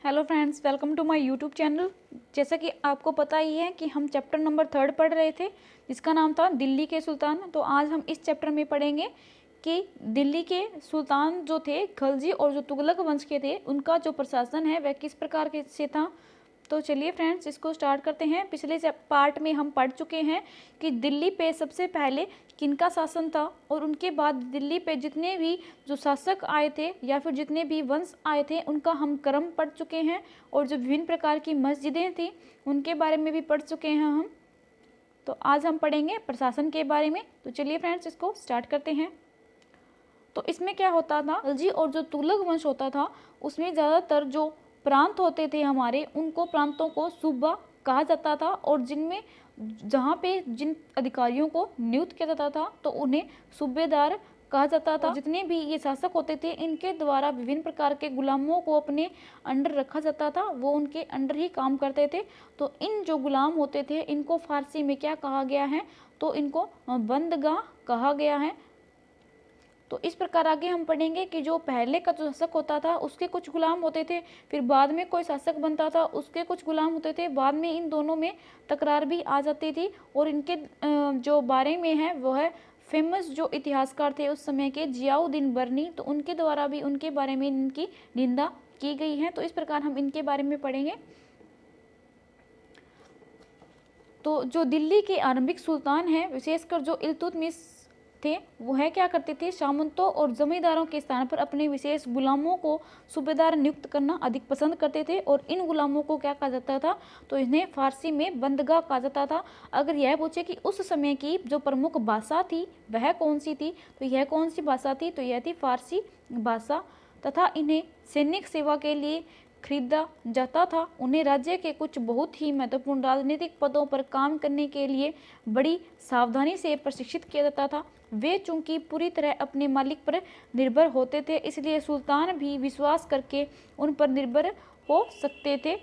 Hello friends, welcome to my YouTube channel. जैसा कि आपको पता ही है कि हम चैप्टर नंबर 3 पढ़ रहे थे, जिसका नाम था दिल्ली के सुल्तान। तो आज हम इस चैप्टर में पढ़ेंगे कि दिल्ली के सुल्तान जो थे खलजी और जो तुगलक वंश के थे, उनका जो प्रशासन है वह किस प्रकार के से था। तो चलिए फ्रेंड्स, इसको स्टार्ट करते हैं। पिछले पार्ट में हम पढ़ चुके हैं कि दिल्ली पे सबसे पहले किनका शासन था और उनके बाद दिल्ली पे जितने भी जो शासक आए थे या फिर जितने भी वंश आए थे उनका हम क्रम पढ़ चुके हैं, और जो विभिन्न प्रकार की मस्जिदें थी उनके बारे में भी पढ़ चुके हैं हम। तो आज हम पढ़ेंगे प्रशासन के बारे में। तो चलिए फ्रेंड्स, इसको स्टार्ट करते हैं। तो इसमें क्या होता था, खलजी और जो तुगलक वंश होता था उसमें ज़्यादातर जो प्रांत होते थे हमारे, उनको प्रांतों को सूबा कहा जाता था, और जिनमें जहाँ पे जिन अधिकारियों को नियुक्त किया जाता था तो उन्हें सूबेदार कहा जाता था। जितने भी ये शासक होते थे इनके द्वारा विभिन्न प्रकार के गुलामों को अपने अंडर रखा जाता था, वो उनके अंडर ही काम करते थे। तो इन जो गुलाम होते थे इनको फारसी में क्या कहा गया है, तो इनको बंदगाह कहा गया है। तो इस प्रकार आगे हम पढ़ेंगे कि जो पहले का जो शासक होता था उसके कुछ गुलाम होते थे, फिर बाद में कोई शासक बनता था उसके कुछ गुलाम होते थे, बाद में इन दोनों में तकरार भी आ जाती थी। और इनके जो बारे में है वो है फेमस जो इतिहासकार थे उस समय के, जियाउद्दीन बर्नी। तो उनके द्वारा भी उनके बारे में इनकी निंदा की गई है। तो इस प्रकार हम इनके बारे में पढ़ेंगे। तो जो दिल्ली के आरंभिक सुल्तान हैं, विशेषकर जो इल्तुतमिश थे, वह क्या करते थे, सामंतों और जमींदारों के स्थान पर अपने विशेष गुलामों को सूबेदार नियुक्त करना अधिक पसंद करते थे। और इन गुलामों को क्या कहा जाता था, तो इन्हें फारसी में बंदगाह कहा जाता था। अगर यह पूछे कि उस समय की जो प्रमुख भाषा थी वह कौन सी थी, तो यह कौन सी भाषा थी, तो यह थी फारसी भाषा। तथा इन्हें सैनिक सेवा के लिए खरीदा जाता था। उन्हें राज्य के कुछ बहुत ही महत्वपूर्ण राजनीतिक पदों पर काम करने के लिए बड़ी सावधानी से प्रशिक्षित किया जाता था। वे चूंकि पूरी तरह अपने मालिक पर निर्भर होते थे, इसलिए सुल्तान भी विश्वास करके उन पर निर्भर हो सकते थे।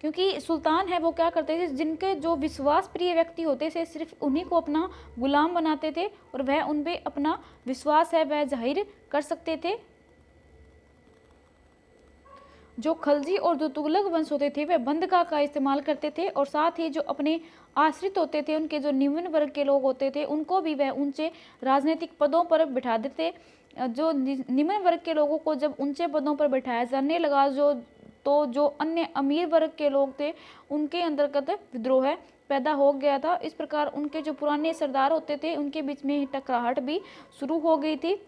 क्योंकि सुल्तान है वो क्या करते थे, जिनके जो विश्वास प्रिय व्यक्ति होते थे सिर्फ उन्हीं को अपना गुलाम बनाते थे, और वह उन पर अपना विश्वास है वह जाहिर कर सकते थे। जो खलजी और जो तुगलक वंश होते थे वह बंदगाह का इस्तेमाल करते थे, और साथ ही जो अपने आश्रित होते थे, उनके जो निम्न वर्ग के लोग होते थे, उनको भी वह ऊंचे राजनीतिक पदों पर बिठा देते। जो निम्न वर्ग के लोगों को जब ऊंचे पदों पर बिठाया जाने लगा, जो अन्य अमीर वर्ग के लोग थे उनके अंतर्गत विद्रोह पैदा हो गया था। इस प्रकार उनके जो पुराने सरदार होते थे उनके बीच में टकराहट भी शुरू हो गई थी,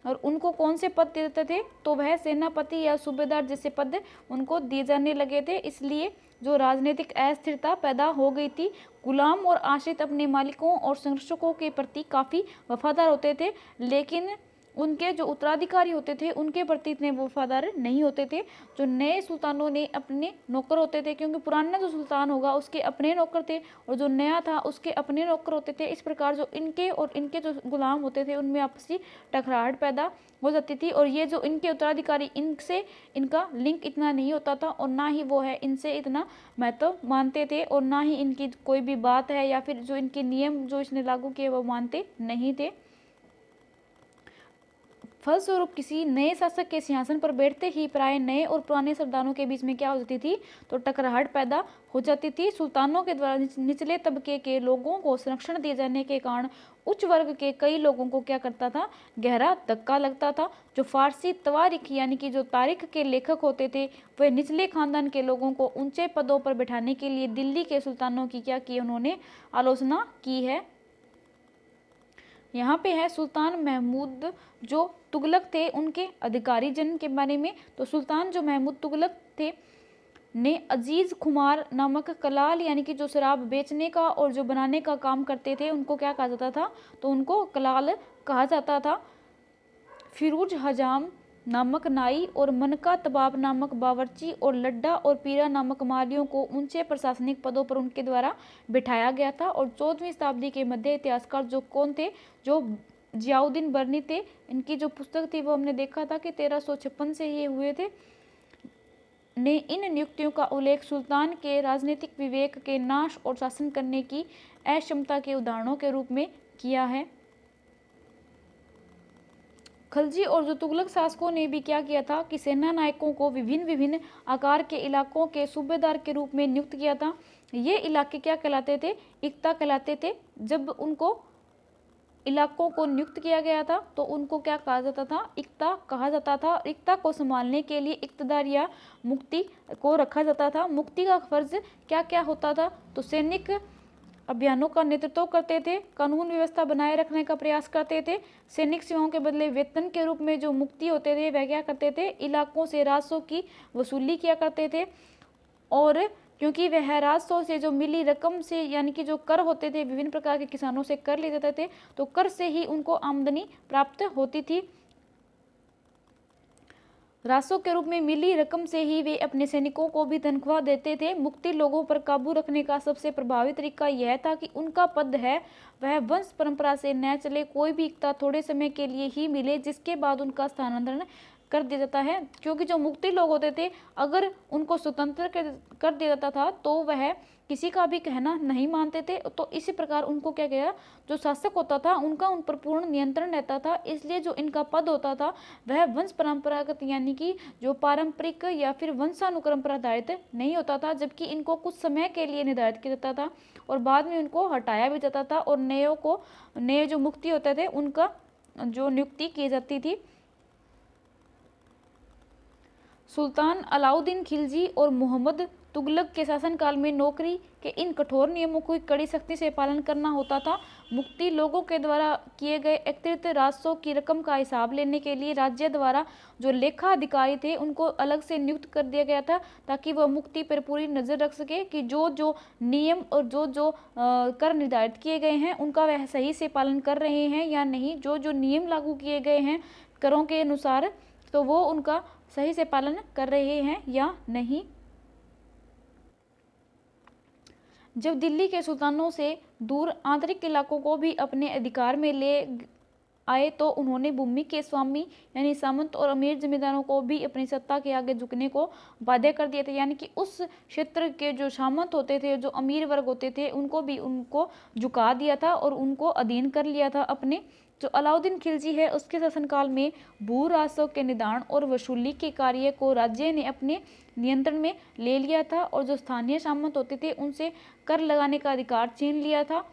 और उनको कौन से पद देते थे, तो वह सेनापति या सूबेदार जैसे पद उनको दिए जाने लगे थे। इसलिए जो राजनीतिक अस्थिरता पैदा हो गई थी। गुलाम और आश्रित अपने मालिकों और संरक्षकों के प्रति काफ़ी वफादार होते थे, लेकिन उनके जो उत्तराधिकारी होते थे उनके प्रति इतने वफादार नहीं होते थे। जो नए सुल्तानों ने अपने नौकर होते थे, क्योंकि पुराना जो सुल्तान होगा उसके अपने नौकर थे और जो नया था उसके अपने नौकर होते थे। इस प्रकार जो इनके और इनके जो गुलाम होते थे उनमें आपसी टकराहट पैदा हो जाती थी, और ये जो इनके उत्तराधिकारी इनसे इनका लिंक इतना नहीं होता था, और ना ही वो है इनसे इतना महत्व मानते थे, और ना ही इनकी कोई भी बात है या फिर जो इनके नियम जो इसने लागू किए वो मानते नहीं थे। फलस्वरूप किसी नए शासक के सिंहासन पर बैठते ही प्राय नए और पुराने सरदारों के बीच में क्या हो जाती थी, तो टकराहट पैदा हो जाती थी। सुल्तानों के द्वारा निचले तबके के लोगों को संरक्षण दिए जाने के कारण उच्च वर्ग के कई लोगों को क्या करता था, गहरा धक्का लगता था। जो फारसी तवारीख यानी कि जो तारीख के लेखक होते थे वह निचले खानदान के लोगों को ऊंचे पदों पर बैठाने के लिए दिल्ली के सुल्तानों की क्या की, उन्होंने आलोचना की है। यहाँ पे है सुल्तान महमूद जो तुगलक थे उनके अधिकारी जन के बारे में। तो सुल्तान जो महमूद तुगलक थे ने अजीज खुमार नामक कलाल यानी कि जो शराब बेचने का और जो बनाने का काम करते थे उनको क्या कहा जाता था, तो उनको कलाल कहा जाता था। फिरोज हजाम नामक नाई और मनका तबाब नामक बावर्ची और लड्डा और पीरा नामक मालियों को ऊंचे प्रशासनिक पदों पर उनके द्वारा बिठाया गया था। और 14वीं शताब्दी के मध्य इतिहासकार जो कौन थे, जो जियाउद्दीन बर्नी थे, इनकी जो पुस्तक थी वो हमने देखा था कि 1356 से ये हुए थे, ने इन नियुक्तियों का उल्लेख सुल्तान के राजनीतिक विवेक के नाश और शासन करने की अक्षमता के उदाहरणों के रूप में किया है। खलजी और जो तुगलक शासकों ने भी क्या किया था कि सेना नायकों को विभिन्न विभिन्न आकार के इलाकों के सूबेदार के रूप में नियुक्त किया था। ये इलाके क्या कहलाते थे? इक्ता कहलाते थे। जब उनको इलाकों को नियुक्त किया गया था तो उनको क्या कहा जाता था? इक्ता कहा जाता था। इक्ता को संभालने के लिए इक्तदार या मुक्ति को रखा जाता था। मुक्ति का फर्ज क्या क्या होता था? तो सैनिक अभियानों का नेतृत्व करते थे, कानून व्यवस्था बनाए रखने का प्रयास करते थे। सैनिक सेवाओं के बदले वेतन के रूप में जो मुक्ति होते थे वह क्या करते थे? इलाकों से राजस्व की वसूली किया करते थे। और क्योंकि वह राजस्व से जो मिली रकम से यानी कि जो कर होते थे, विभिन्न प्रकार के किसानों से कर ले जाते थे, तो कर से ही उनको आमदनी प्राप्त होती थी। राजस्व के रूप में मिली रकम से ही वे अपने सैनिकों को भी तनख्वाह देते थे। मुक्ति लोगों पर काबू रखने का सबसे प्रभावी तरीका यह था कि उनका पद है वह वंश परंपरा से न चले, कोई भी इक्ता थोड़े समय के लिए ही मिले, जिसके बाद उनका स्थानांतरण कर दिया जाता है। क्योंकि जो मुक्ति लोग होते थे अगर उनको स्वतंत्र कर दिया जाता था तो वह किसी का भी कहना नहीं मानते थे। तो इसी प्रकार उनको क्या गया, जो शासक होता था उनका उन पर पूर्ण नियंत्रण रहता था। इसलिए जो इनका पद होता था वह वंश परंपरागत यानी कि जो पारंपरिक या फिर वंशानुक्रम पर आधारित नहीं होता था, जबकि इनको कुछ समय के लिए निर्धारित किया जाता था और बाद में उनको हटाया भी जाता था और नए जो मुक्ति होते थे उनका जो नियुक्ति की जाती थी। सुल्तान अलाउद्दीन खिलजी और मोहम्मद तुगलक के शासनकाल में नौकरी के इन कठोर नियमों को कड़ी सख्ती से पालन करना होता था। मुक्ति लोगों के द्वारा किए गए एकत्रित राजस्व की रकम का हिसाब लेने के लिए राज्य द्वारा जो लेखा अधिकारी थे उनको अलग से नियुक्त कर दिया गया था, ताकि वह मुक्ति पर पूरी नज़र रख सके कि जो जो नियम और जो कर निर्धारित किए गए हैं उनका वह सही से पालन कर रहे हैं या नहीं। जो जो नियम लागू किए गए हैं करों के अनुसार तो वो उनका सही से पालन कर रहे हैं या नहीं। जब दिल्ली के सुल्तानों से दूर आंतरिक इलाकों को भी अपने अधिकार में ले आए तो उन्होंने भूमि के स्वामी यानी सामंत और अमीर जमींदारों को भी अपनी सत्ता के आगे झुकने को बाध्य कर दिए थे। यानी कि उस क्षेत्र के जो सामंत होते थे, जो अमीर वर्ग होते थे, उनको झुका दिया था और उनको अधीन कर लिया था अपने। जो अलाउद्दीन खिलजी है उसके शासनकाल में भू राजस्व के निदान और वसूली के कार्य को राज्य ने अपने नियंत्रण में ले लिया था और जो स्थानीय सामंत होते थे उनसे कर लगाने का अधिकार छीन लिया था,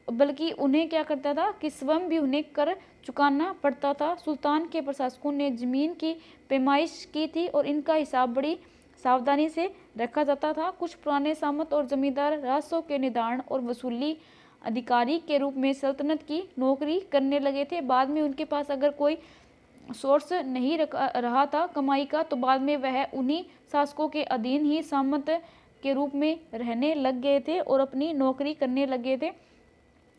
बल्कि उन्हें क्या करता था कि स्वयं भी उन्हें कर चुकाना पड़ता था। सुल्तान के प्रशासकों ने जमीन की पैमाइश की थी और इनका हिसाब बड़ी सावधानी से रखा जाता था। कुछ पुराने सामंत और जमींदार राजस्व के निदान और वसूली अधिकारी के रूप में सल्तनत की नौकरी करने लगे थे। बाद में उनके पास अगर कोई सोर्स नहीं रहा था कमाई का तो बाद में वह उन्हीं शासकों के अधीन ही सामंत के रूप में रहने लग गए थे और अपनी नौकरी करने लगे थे।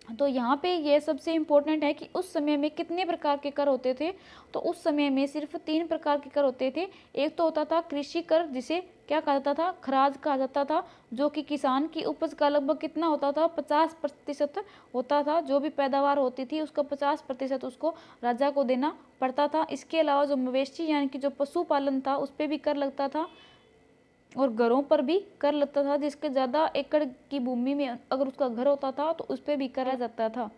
तो यहाँ पे ये सबसे इम्पोर्टेंट है कि उस समय में कितने प्रकार के कर होते थे। तो उस समय में सिर्फ 3 प्रकार के कर होते थे। एक तो होता था कृषि कर, जिसे क्या कहा जाता था? खराज कहा जाता था, जो कि किसान की उपज का लगभग कितना होता था? 50% होता था। जो भी पैदावार होती थी उसका 50% उसको राजा को देना पड़ता था। इसके अलावा जो मवेशी यानी कि जो पशुपालन था उस पर भी कर लगता था और घरों पर भी कर लगता था। जिसके ज़्यादा एकड़ की भूमि में अगर उसका घर होता था तो उस पर भी करा जाता था।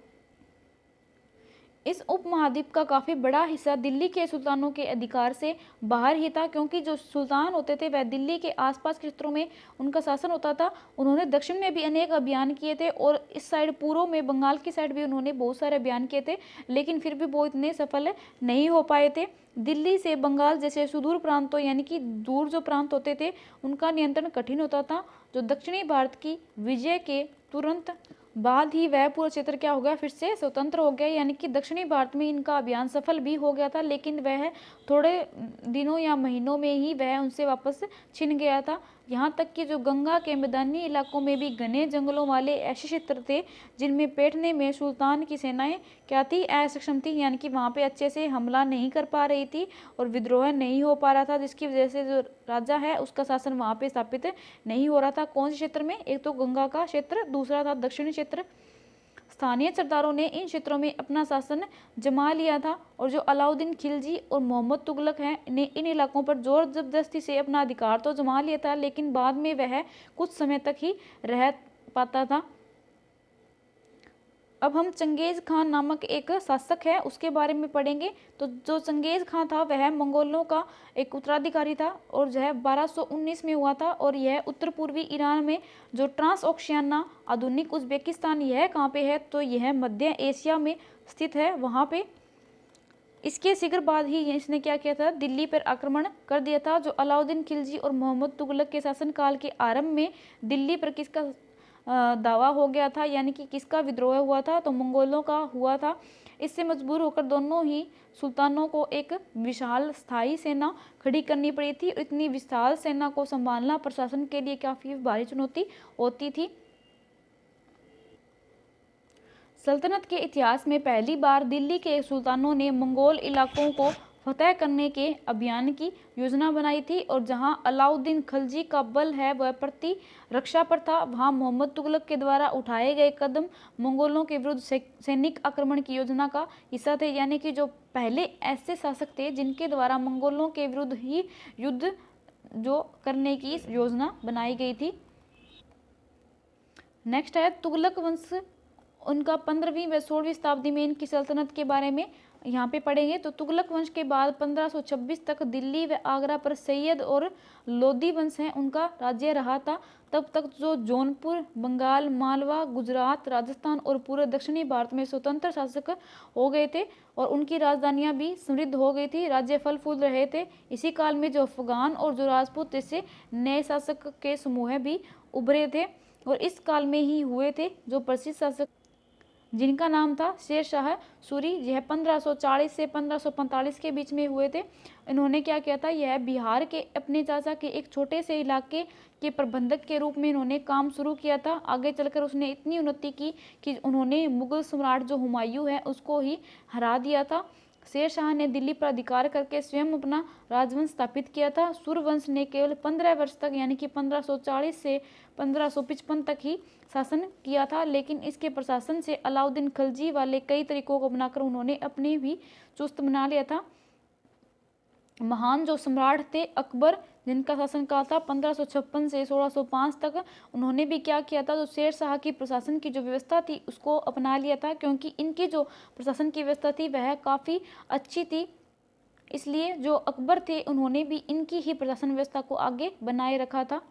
इस उपमहाद्वीप का काफ़ी बड़ा हिस्सा दिल्ली के सुल्तानों के अधिकार से बाहर ही था, क्योंकि जो सुल्तान होते थे वह दिल्ली के आसपास के क्षेत्रों में उनका शासन होता था। उन्होंने दक्षिण में भी अनेक अभियान किए थे और इस साइड पूर्व में बंगाल की साइड भी उन्होंने बहुत सारे अभियान किए थे, लेकिन फिर भी वो इतने सफल नहीं हो पाए थे। दिल्ली से बंगाल जैसे सुदूर प्रांतों यानी कि दूर जो प्रांत होते थे उनका नियंत्रण कठिन होता था। जो दक्षिणी भारत की विजय के तुरंत बाद ही वह पूरा क्षेत्र क्या हो गया, फिर से स्वतंत्र हो गया। यानी कि दक्षिणी भारत में इनका अभियान सफल भी हो गया था, लेकिन वह थोड़े दिनों या महीनों में ही वह उनसे वापस छिन गया था। यहाँ तक कि जो गंगा के मैदानी इलाकों में भी घने जंगलों वाले ऐसे क्षेत्र थे जिनमें बैठने में सुल्तान की सेनाएं क्या थी, असक्षम थी। यानी कि वहाँ पे अच्छे से हमला नहीं कर पा रही थी और विद्रोह नहीं हो पा रहा था, जिसकी वजह से जो राजा है उसका शासन वहाँ पे स्थापित नहीं हो रहा था। कौन से क्षेत्र में? एक तो गंगा का क्षेत्र, दूसरा था दक्षिणी क्षेत्र। स्थानीय सरदारों ने इन क्षेत्रों में अपना शासन जमा लिया था और जो अलाउद्दीन खिलजी और मोहम्मद तुगलक हैं ने इन इलाकों पर जोर जबरदस्ती से अपना अधिकार तो जमा लिया था, लेकिन बाद में वह कुछ समय तक ही रह पाता था। अब हम चंगेज़ खान नामक एक शासक है उसके बारे में पढ़ेंगे। तो जो चंगेज़ खान था वह मंगोलों का एक उत्तराधिकारी था और जो है 1219 में हुआ था। और यह उत्तर पूर्वी ईरान में जो ट्रांस ओशियाना आधुनिक उज़्बेकिस्तान, यह कहाँ पे है, तो यह मध्य एशिया में स्थित है वहाँ पे। इसके शीघ्र बाद ही इसने क्या किया था, दिल्ली पर आक्रमण कर दिया था। जो अलाउद्दीन खिलजी और मोहम्मद तुगलक के शासनकाल के आरंभ में दिल्ली पर किसका दावा हो गया था, यानी कि किसका विद्रोह हुआ था, तो मंगोलों का हुआ था। इससे मजबूर होकर दोनों ही सुल्तानों को एक विशाल स्थायी सेना खड़ी करनी पड़ी थी। इतनी विशाल सेना को संभालना प्रशासन के लिए काफ़ी भारी चुनौती होती थी। सल्तनत के इतिहास में पहली बार दिल्ली के सुल्तानों ने मंगोल इलाकों को फतह करने के अभियान की योजना बनाई थी। और जहां अलाउद्दीन खिलजी का बल है वह प्रतिरक्षा पर था, वहां मोहम्मद तुगलक के द्वारा उठाए गए कदम मंगोलों के विरुद्ध सैनिक आक्रमण की योजना का हिस्सा थे। यानी कि जो पहले ऐसे शासक थे जिनके द्वारा मंगोलों के विरुद्ध ही युद्ध जो करने की योजना बनाई गई थी। नेक्स्ट है तुगलक वंश, उनका 15वीं व 16वीं शताब्दी में इनकी सल्तनत के बारे में यहाँ पे पढ़ेंगे। तो तुगलक वंश के बाद 1526 तक दिल्ली व आगरा पर सैयद और लोदी वंश है उनका राज्य रहा था। तब तक जो जौनपुर, बंगाल, मालवा, गुजरात, राजस्थान और पूरे दक्षिणी भारत में स्वतंत्र शासक हो गए थे और उनकी राजधानियाँ भी समृद्ध हो गई थी, राज्य फल फूल रहे थे। इसी काल में जो अफगान और जो राजपूत जैसे नए शासक के समूह भी उभरे थे और इस काल में ही हुए थे जो प्रसिद्ध शासक जिनका नाम था शेर शाह सूरी। यह 1540 से 1545 के बीच में हुए थे। इन्होंने क्या किया था, यह बिहार के अपने चाचा के एक छोटे से इलाके के प्रबंधक के रूप में इन्होंने काम शुरू किया था। आगे चलकर उसने इतनी उन्नति की कि उन्होंने मुगल सम्राट जो हुमायूं है उसको ही हरा दिया था। शेर शाह ने दिल्ली पर अधिकार करके स्वयं अपना राजवंश स्थापित किया था। सूरवंश ने केवल 15 वर्ष तक यानी कि 1540 से 1555 तक ही शासन किया था, लेकिन इसके प्रशासन से अलाउद्दीन खिलजी वाले कई तरीकों को अपनाकर उन्होंने अपने भी चुस्त बना लिया था। महान जो सम्राट थे अकबर, जिनका शासनकाल था 1556 से 1605 तक, उन्होंने भी क्या किया था, जो शेर शाह की प्रशासन की जो व्यवस्था थी उसको अपना लिया था, क्योंकि इनकी जो प्रशासन की व्यवस्था थी वह काफ़ी अच्छी थी। इसलिए जो अकबर थे उन्होंने भी इनकी ही प्रशासन व्यवस्था को आगे बनाए रखा था।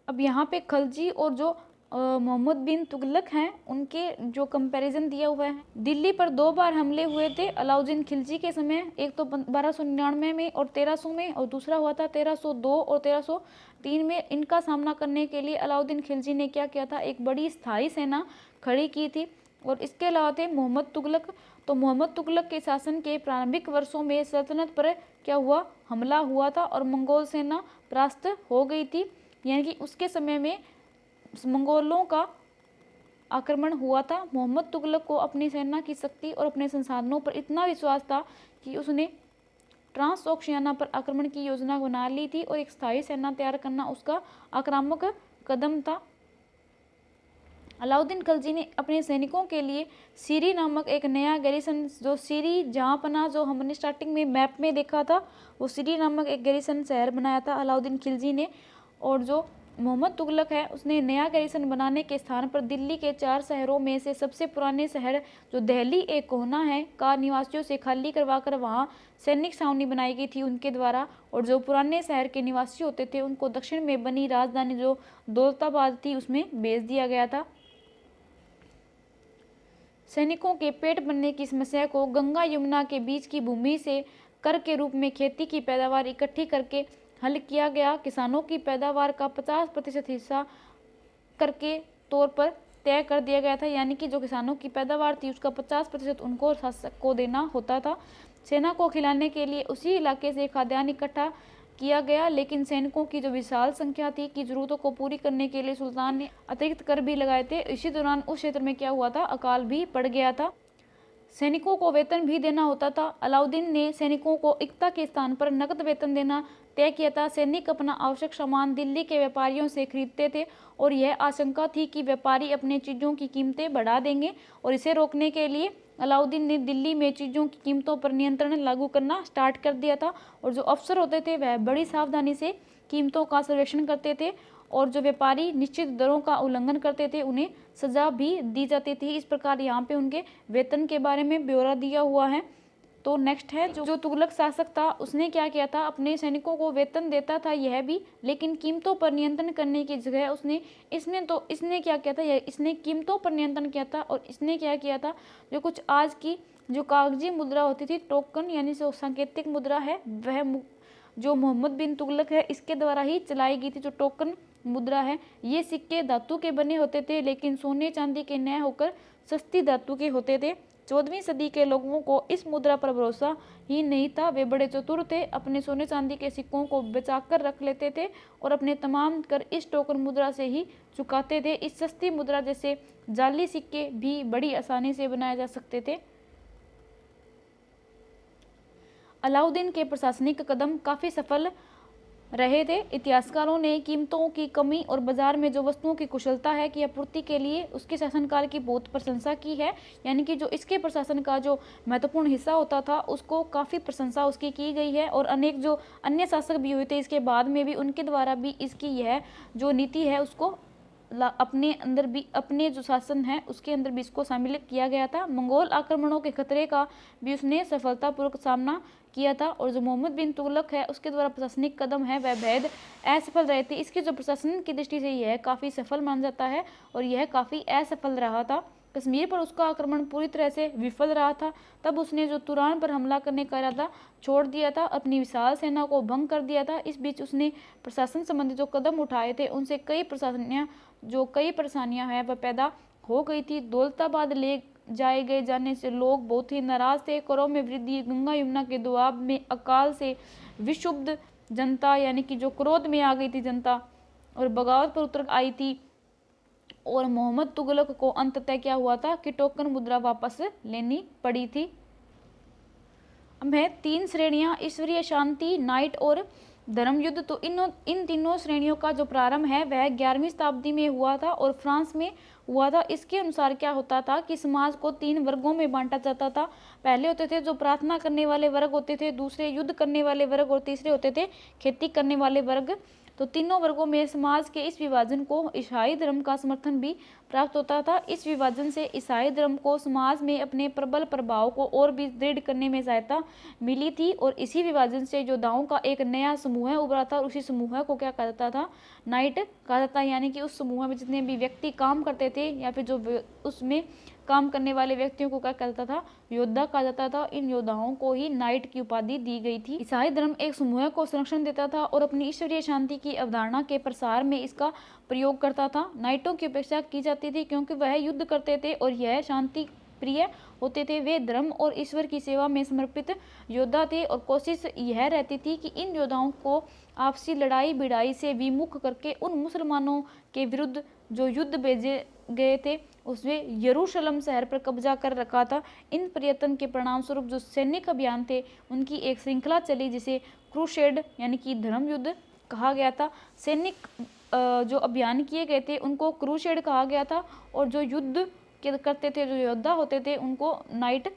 अब यहाँ पे खिलजी और जो मोहम्मद बिन तुगलक हैं उनके जो कंपैरिजन दिया हुआ है। दिल्ली पर 2 बार हमले हुए थे अलाउद्दीन खिलजी के समय, एक तो 1299 में और 1300 में, और दूसरा हुआ था 1302 और 1303 में। इनका सामना करने के लिए अलाउद्दीन खिलजी ने क्या किया था, एक बड़ी स्थायी सेना खड़ी की थी। और इसके अलावा थे मोहम्मद तुगलक। तो मोहम्मद तुगलक के शासन के प्रारंभिक वर्षों में सल्तनत पर क्या हुआ, हमला हुआ था और मंगोल सेना परास्त हो गई थी। यानी कि उसके समय में मंगोलों का आक्रमण हुआ था। मोहम्मद तुगलक को अपनी सेना की शक्ति और अपने संसाधनों पर इतना विश्वास था कि उसने ट्रांस ओशियाना पर आक्रमण की योजना बना ली थी और एक स्थायी सेना तैयार करना उसका आक्रामक कदम था। अलाउद्दीन खिलजी ने अपने सैनिकों के लिए सीरी नामक एक नया गैरिसन, जो सीरी जहाँपना जो हमने स्टार्टिंग में मैप में देखा था, वो सीरी नामक एक गैरिसन शहर बनाया था अलाउद्दीन खिलजी ने। और जो मोहम्मद तुगलक है उसने नया गैरिसन बनाने के स्थान पर दिल्ली के 4 शहरों में से सबसे पुराने शहर जो दिल्ली एक कोहना है का निवासियों से खाली करवाकर वहाँ सैनिक छावनी बनाई गई थी उनके द्वारा। और जो पुराने शहर के निवासी होते थे उनको दक्षिण में बनी राजधानी जो दौलताबाद थी उसमें भेज दिया गया था। सैनिकों के पेट भरने की समस्या को गंगा यमुना के बीच की भूमि से कर के रूप में खेती की पैदावार इकट्ठी करके हल किया गया। किसानों की पैदावार का 50% हिस्सा कर के तौर पर तय कर दिया गया था, यानी कि जो किसानों की पैदावार थी उसका 50% उनको शासक को देना होता था। सेना को खिलाने के लिए उसी इलाके से खाद्यान्न इकट्ठा किया गया, लेकिन सैनिकों की जो विशाल संख्या थी की जरूरतों को पूरी करने के लिए सुल्तान ने अतिरिक्त कर भी लगाए थे। इसी दौरान उस क्षेत्र में क्या हुआ था, अकाल भी पड़ गया था। सैनिकों को वेतन भी देना होता था। अलाउद्दीन ने सैनिकों को एकता के स्थान पर नकद वेतन देना तय किया था। सैनिक अपना आवश्यक सामान दिल्ली के व्यापारियों से खरीदते थे और यह आशंका थी कि व्यापारी अपने चीज़ों की कीमतें बढ़ा देंगे, और इसे रोकने के लिए अलाउद्दीन ने दिल्ली में चीज़ों की कीमतों पर नियंत्रण लागू करना स्टार्ट कर दिया था। और जो अफसर होते थे वह बड़ी सावधानी से कीमतों का सर्वेक्षण करते थे और जो व्यापारी निश्चित दरों का उल्लंघन करते थे उन्हें सजा भी दी जाती थी। इस प्रकार यहाँ पे उनके वेतन के बारे में ब्यौरा दिया हुआ है। तो नेक्स्ट है जो तुगलक शासक था उसने क्या किया था, अपने सैनिकों को वेतन देता था यह भी, लेकिन कीमतों पर नियंत्रण करने की जगह इसने क्या किया था, इसने कीमतों पर नियंत्रण किया था। और इसने क्या किया था, जो कुछ आज की जो कागजी मुद्रा होती थी, टोकन यानी जो सांकेतिक मुद्रा है, वह जो मोहम्मद बिन तुगलक है इसके द्वारा ही चलाई गई थी। जो टोकन मुद्रा है, ये सिक्के धातु के बने होते थे, लेकिन सोने चांदी के न होकर सस्ती धातु के होते थे। 14वीं सदी के लोगों को इस मुद्रा पर भरोसा ही नहीं था। वे बड़े चतुर थे, अपने सोने चांदी के सिक्कों को बचाकर रख लेते थे और अपने तमाम कर इस टोकन मुद्रा से ही चुकाते थे। इस सस्ती मुद्रा जैसे जाली सिक्के भी बड़ी आसानी से बनाए जा सकते थे। अलाउद्दीन के प्रशासनिक कदम काफ़ी सफल रहे थे। इतिहासकारों ने कीमतों की कमी और बाजार में जो वस्तुओं की कुशलता है की आपूर्ति के लिए उसके शासनकाल की बहुत प्रशंसा की है। यानी कि जो इसके प्रशासन का जो महत्वपूर्ण हिस्सा होता था उसको काफ़ी प्रशंसा उसकी की गई है। और अनेक जो अन्य शासक भी हुए थे इसके बाद में भी, उनके द्वारा भी इसकी यह जो नीति है उसको अपने अंदर भी, अपने जो शासन है उसके अंदर भी इसको शामिल किया गया था। मंगोल आक्रमणों के खतरे का भी उसने सफलतापूर्वक सामना किया था। और जो मोहम्मद बिन तुगलक है उसके द्वारा प्रशासनिक कदम है वह बेहद असफल रहे थे। इसके जो प्रशासन की दृष्टि से यह काफ़ी सफल माना जाता है और यह काफ़ी असफल रहा था। कश्मीर पर उसका आक्रमण पूरी तरह से विफल रहा था। तब उसने जो तुरान पर हमला करने का इरादा छोड़ दिया था, अपनी विशाल सेना को भंग कर दिया था। इस बीच उसने प्रशासन संबंधी जो कदम उठाए थे उनसे कई परेशानियां हैं वह पैदा हो गई थी। दौलताबाद ले जाने से लोग बहुत ही नाराज थे। करों में वृद्धि, गंगा यमुना के दुआब में अकाल से विक्षुब्ध जनता, यानी कि जो क्रोध में आ गई थी जनता और बगावत पर उतर आई थी। और मोहम्मद तुगलक को अंततः क्या हुआ था कि टोकन मुद्रा वापस लेनी पड़ी थी। अब है 3 श्रेणियां, ईश्वरीय शांति, नाइट और धर्म युद्ध। तो इन तीनों श्रेणियों का जो प्रारंभ है वह 11वीं शताब्दी में हुआ था और फ्रांस में हुआ था। इसके अनुसार क्या होता था कि समाज को 3 वर्गों में बांटा जाता था। पहले होते थे जो प्रार्थना करने वाले वर्ग होते थे, दूसरे युद्ध करने वाले वर्ग और तीसरे होते थे खेती करने वाले वर्ग। तो तीनों वर्गों में समाज के इस विभाजन को ईसाई धर्म का समर्थन भी प्राप्त होता था। इस विभाजन से ईसाई धर्म को समाज में अपने प्रबल प्रभाव को और भी दृढ़ करने में सहायता मिली थी। और इसी विभाजन से योद्धाओं का एक नया समूह उभरा था और उसी समूह को क्या कहा जाता था, नाइट कहा जाता है। यानी कि उस समूह में जितने भी व्यक्ति काम करते थे या फिर जो उसमें काम करने वाले व्यक्तियों को क्या कहा जाता था, योद्धा कहा जाता था। इन योद्धाओं को ही नाइट की उपाधि दी गई थी। ईसाई धर्म एक समूह को संरक्षण देता था और अपनी ईश्वरीय शांति की अवधारणा के प्रसार में इसका प्रयोग करता था। नाइटों की अपेक्षा की जाती थी क्योंकि वह युद्ध करते थे और यह शांति प्रिय होते थे। वे धर्म और ईश्वर की सेवा में समर्पित योद्धा थे और कोशिश यह रहती थी कि इन योद्धाओं को आपसी लड़ाई भिड़ाई से विमुख करके उन मुसलमानों के विरुद्ध जो युद्ध भेजे गए थे उसमें यरूशलेम शहर पर कब्जा कर रखा था। इन प्रयत्न के परिणाम स्वरूप जो सैनिक अभियान थे उनकी एक श्रृंखला चली जिसे क्रूसेड यानी कि धर्म युद्ध कहा गया था। सैनिक जो अभियान किए गए थे उनको क्रूसेड कहा गया था और जो युद्ध करते थे, जो योद्धा होते थे, उनको नाइट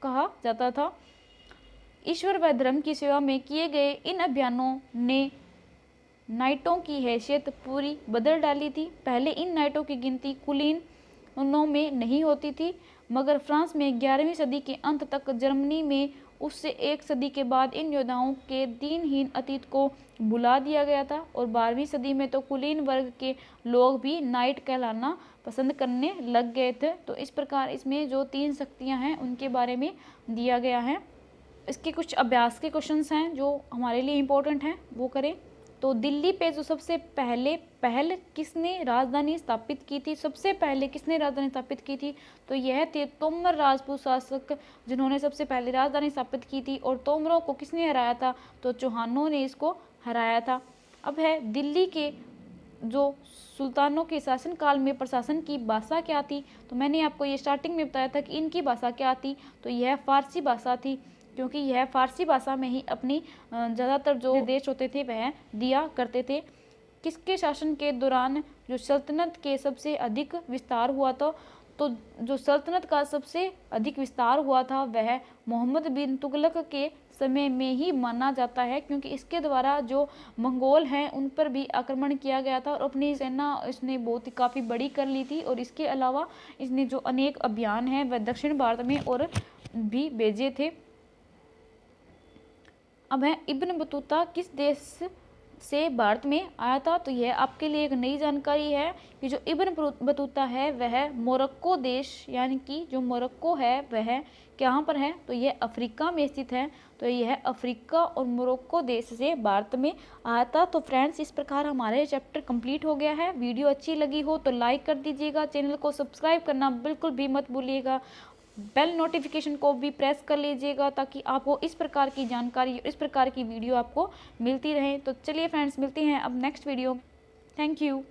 कहा जाता था। ईश्वर व धर्म की सेवा में किए गए इन अभियानों ने नाइटों की हैसियत पूरी बदल डाली थी। पहले इन नाइटों की गिनती कुलीनों में नहीं होती थी, मगर फ्रांस में 11वीं सदी के अंत तक, जर्मनी में उससे 1 सदी के बाद इन योद्धाओं के दीनहीन अतीत को भुला दिया गया था। और 12वीं सदी में तो कुलीन वर्ग के लोग भी नाइट कहलाना पसंद करने लग गए थे। तो इस प्रकार इसमें जो 3 शक्तियाँ हैं उनके बारे में दिया गया है। इसके कुछ अभ्यास के क्वेश्चंस हैं जो हमारे लिए इम्पोर्टेंट हैं, वो करें। तो दिल्ली पे जो सबसे पहल किसने राजधानी स्थापित की थी? सबसे पहले किसने राजधानी स्थापित की थी? तो यह थे तोमर राजपूत शासक जिन्होंने सबसे पहले राजधानी स्थापित की थी। और तोमरों को किसने हराया था? तो चौहानों ने इसको हराया था। अब है दिल्ली के जो सुल्तानों के शासनकाल में प्रशासन की भाषा क्या थी? तो मैंने आपको ये स्टार्टिंग में बताया था कि इनकी भाषा क्या थी। तो यह फारसी भाषा थी, क्योंकि यह फारसी भाषा में ही अपनी ज़्यादातर जो निर्देश होते थे वह दिया करते थे। किसके शासन के दौरान जो सल्तनत के सबसे अधिक विस्तार हुआ था? तो जो सल्तनत का सबसे अधिक विस्तार हुआ था वह मोहम्मद बिन तुगलक के समय में ही माना जाता है, क्योंकि इसके द्वारा जो मंगोल हैं उन पर भी आक्रमण किया गया था और अपनी सेना इसने बहुत ही काफ़ी बड़ी कर ली थी। और इसके अलावा इसने जो अनेक अभियान हैं वह दक्षिण भारत में और भी भेजे थे। अब है इब्न बतूता किस देश से भारत में आया था, तो यह आपके लिए एक नई जानकारी है कि जो इब्न बतूता है वह मोरक्को देश, यानी कि जो मोरक्को है वह कहाँ पर है, तो यह अफ्रीका में स्थित है। तो यह अफ्रीका और मोरक्को देश से भारत में आया था। तो फ्रेंड्स, इस प्रकार हमारे चैप्टर कंप्लीट हो गया है। वीडियो अच्छी लगी हो तो लाइक कर दीजिएगा, चैनल को सब्सक्राइब करना बिल्कुल भी मत भूलिएगा, बेल नोटिफिकेशन को भी प्रेस कर लीजिएगा ताकि आपको इस प्रकार की जानकारी, इस प्रकार की वीडियो आपको मिलती रहे। तो चलिए फ्रेंड्स, मिलते हैं अब नेक्स्ट वीडियो। Thank you.